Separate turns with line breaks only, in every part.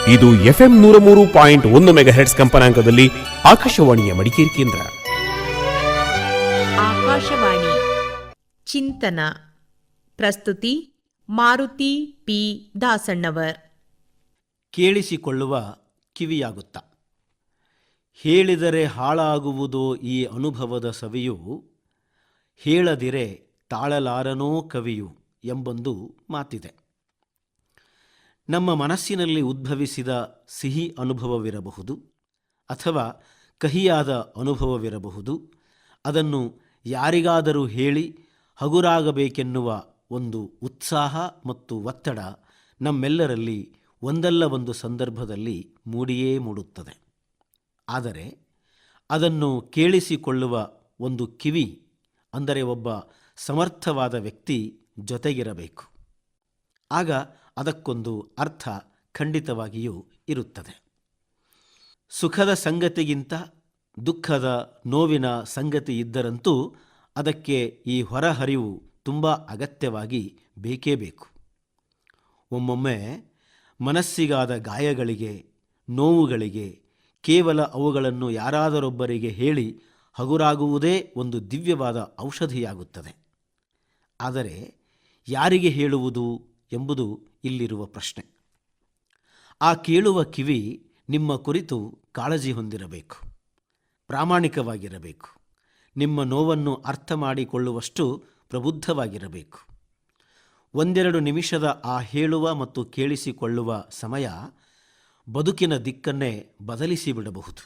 ಇದು FM 103.1 ಮೆಗಾಹೆರ್ಟ್ಸ್ ಕಂಪನಾಂಕದಲ್ಲಿ ಆಕಾಶವಾಣಿಯ ಮಡಿಕೇರಿ ಕೇಂದ್ರ.
ಆಕಾಶವಾಣಿ ಚಿಂತನ. ಪ್ರಸ್ತುತಿ ಮಾರುತಿ ಪಿ ದಾಸಣ್ಣವರ್.
ಕೇಳಿಸಿಕೊಳ್ಳುವ ಕಿವಿಯಾಗುತ್ತ. ಹೇಳಿದರೆ ಹಾಳಾಗುವುದೋ ಈ ಅನುಭವದ ಸವಿಯು, ಹೇಳದಿರೆ ತಾಳಲಾರನೋ ಕವಿಯು ಎಂಬೊಂದು ಮಾತಿದೆ. ನಮ್ಮ ಮನಸ್ಸಿನಲ್ಲಿ ಉದ್ಭವಿಸಿದ ಸಿಹಿ ಅನುಭವವಿರಬಹುದು ಅಥವಾ ಕಹಿಯಾದ ಅನುಭವವಿರಬಹುದು. ಅದನ್ನು ಯಾರಿಗಾದರೂ ಹೇಳಿ ಹಗುರಾಗಬೇಕೆನ್ನುವ ಒಂದು ಉತ್ಸಾಹ ಮತ್ತು ಒತ್ತಡ ನಮ್ಮೆಲ್ಲರಲ್ಲಿ ಒಂದಲ್ಲ ಒಂದು ಸಂದರ್ಭದಲ್ಲಿ ಮೂಡಿಯೇ ಮೂಡುತ್ತದೆ. ಆದರೆ ಅದನ್ನು ಕೇಳಿಸಿಕೊಳ್ಳುವ ಒಂದು ಕಿವಿ, ಅಂದರೆ ಒಬ್ಬ ಸಮರ್ಥವಾದ ವ್ಯಕ್ತಿ ಜೊತೆಗಿರಬೇಕು. ಆಗ ಅದಕ್ಕೊಂದು ಅರ್ಥ ಖಂಡಿತವಾಗಿಯೂ ಇರುತ್ತದೆ. ಸುಖದ ಸಂಗತಿಗಿಂತ ದುಃಖದ ನೋವಿನ ಸಂಗತಿ ಇದ್ದರಂತೂ ಅದಕ್ಕೆ ಈ ಹೊರಹರಿವು ತುಂಬ ಅಗತ್ಯವಾಗಿ ಬೇಕೇ ಬೇಕು. ಒಮ್ಮೊಮ್ಮೆ ಮನಸ್ಸಿಗಾದ ಗಾಯಗಳಿಗೆ, ನೋವುಗಳಿಗೆ ಕೇವಲ ಅವುಗಳನ್ನು ಯಾರಾದರೊಬ್ಬರಿಗೆ ಹೇಳಿ ಹಗುರಾಗುವುದೇ ಒಂದು ದಿವ್ಯವಾದ ಔಷಧಿಯಾಗುತ್ತದೆ. ಆದರೆ ಯಾರಿಗೆ ಹೇಳುವುದು ಎಂಬುದು ಇಲ್ಲಿರುವ ಪ್ರಶ್ನೆ. ಆ ಕೇಳುವ ಕಿವಿ ನಿಮ್ಮ ಕುರಿತು ಕಾಳಜಿ ಹೊಂದಿರಬೇಕು, ಪ್ರಾಮಾಣಿಕವಾಗಿರಬೇಕು, ನಿಮ್ಮ ನೋವನ್ನು ಅರ್ಥ ಮಾಡಿಕೊಳ್ಳುವಷ್ಟು ಪ್ರಬುದ್ಧವಾಗಿರಬೇಕು. ಒಂದೆರಡು ನಿಮಿಷದ ಆ ಹೇಳುವ ಮತ್ತು ಕೇಳಿಸಿಕೊಳ್ಳುವ ಸಮಯ ಬದುಕಿನ ದಿಕ್ಕನ್ನೇ ಬದಲಿಸಿಬಿಡಬಹುದು,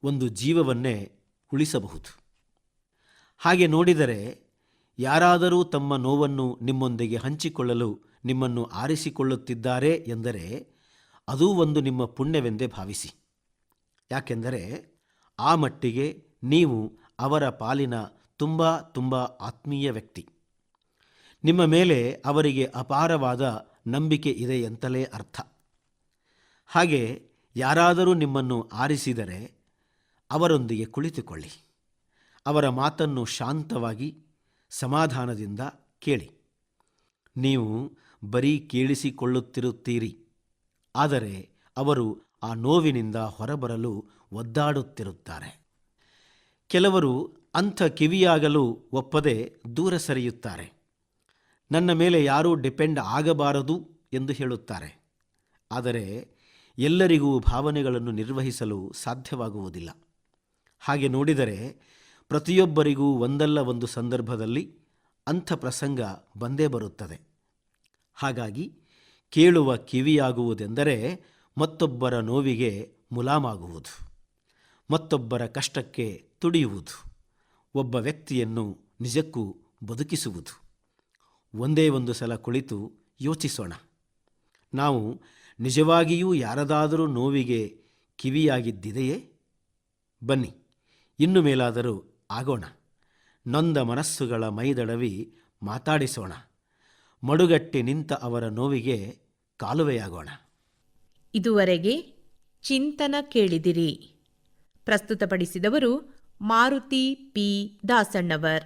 ಒಂದು ಜೀವವನ್ನೇ ಉಳಿಸಬಹುದು. ಹಾಗೆ ನೋಡಿದರೆ ಯಾರಾದರೂ ತಮ್ಮ ನೋವನ್ನು ನಿಮ್ಮೊಂದಿಗೆ ಹಂಚಿಕೊಳ್ಳಲು ನಿಮ್ಮನ್ನು ಆರಿಸಿಕೊಳ್ಳುತ್ತಿದ್ದಾರೆ ಎಂದರೆ ಅದೂ ಒಂದು ನಿಮ್ಮ ಪುಣ್ಯವೆಂದೇ ಭಾವಿಸಿ. ಯಾಕೆಂದರೆ ಆ ಮಟ್ಟಿಗೆ ನೀವು ಅವರ ಪಾಲಿನ ತುಂಬ ಆತ್ಮೀಯ ವ್ಯಕ್ತಿ. ನಿಮ್ಮ ಮೇಲೆ ಅವರಿಗೆ ಅಪಾರವಾದ ನಂಬಿಕೆ ಇದೆ ಎಂತಲೇ ಅರ್ಥ. ಹಾಗೆ ಯಾರಾದರೂ ನಿಮ್ಮನ್ನು ಆರಿಸಿದರೆ ಅವರೊಂದಿಗೆ ಕುಳಿತುಕೊಳ್ಳಿ. ಅವರ ಮಾತನ್ನು ಶಾಂತವಾಗಿ ಸಮಾಧಾನದಿಂದ ಕೇಳಿ. ನೀವು ಬರೀ ಕೇಳಿಸಿಕೊಳ್ಳುತ್ತಿರುತ್ತೀರಿ, ಆದರೆ ಅವರು ಆ ನೋವಿನಿಂದ ಹೊರಬರಲು ಒದ್ದಾಡುತ್ತಿರುತ್ತಾರೆ. ಕೆಲವರು ಅಂಥ ಕಿವಿಯಾಗಲು ಒಪ್ಪದೆ ದೂರ ಸರಿಯುತ್ತಾರೆ. ನನ್ನ ಮೇಲೆ ಯಾರೂ ಡಿಪೆಂಡ್ ಆಗಬಾರದು ಎಂದು ಹೇಳುತ್ತಾರೆ. ಆದರೆ ಎಲ್ಲರಿಗೂ ಭಾವನೆಗಳನ್ನು ನಿರ್ವಹಿಸಲು ಸಾಧ್ಯವಾಗುವುದಿಲ್ಲ. ಹಾಗೆ ನೋಡಿದರೆ ಪ್ರತಿಯೊಬ್ಬರಿಗೂ ಒಂದಲ್ಲ ಒಂದು ಸಂದರ್ಭದಲ್ಲಿ ಅಂಥ ಪ್ರಸಂಗ ಬಂದೇ ಬರುತ್ತದೆ. ಹಾಗಾಗಿ ಕೇಳುವ ಕಿವಿಯಾಗುವುದೆಂದರೆ ಮತ್ತೊಬ್ಬರ ನೋವಿಗೆ ಮುಲಾಮಾಗುವುದು, ಮತ್ತೊಬ್ಬರ ಕಷ್ಟಕ್ಕೆ ತುಡಿಯುವುದು, ಒಬ್ಬ ವ್ಯಕ್ತಿಯನ್ನು ನಿಜಕ್ಕೂ ಬದುಕಿಸುವುದು. ಒಂದೇ ಒಂದು ಸಲ ಕುಳಿತು ಯೋಚಿಸೋಣ. ನಾವು ನಿಜವಾಗಿಯೂ ಯಾರದಾದರೂ ನೋವಿಗೆ ಕಿವಿಯಾಗಿದ್ದಿದೆಯೇ? ಬನ್ನಿ, ಇನ್ನು ಮೇಲಾದರೂ ಆಗೋಣ. ನೊಂದ ಮನಸ್ಸುಗಳ ಮೈದಡವಿ ಮಾತಾಡಿಸೋಣ. ಮಡುಗಟ್ಟಿ ನಿಂತ ಅವರ ನೋವಿಗೆ ಕಾಲುವೆಯಾಗೋಣ.
ಇದುವರೆಗೆ ಚಿಂತನ ಕೇಳಿದಿರಿ. ಪ್ರಸ್ತುತಪಡಿಸಿದವರು ಮಾರುತಿ ಪಿ ದಾಸಣ್ಣವರ್.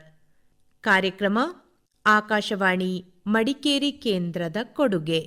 ಕಾರ್ಯಕ್ರಮ ಆಕಾಶವಾಣಿ ಮಡಿಕೇರಿ ಕೇಂದ್ರದ ಕೊಡುಗೆ.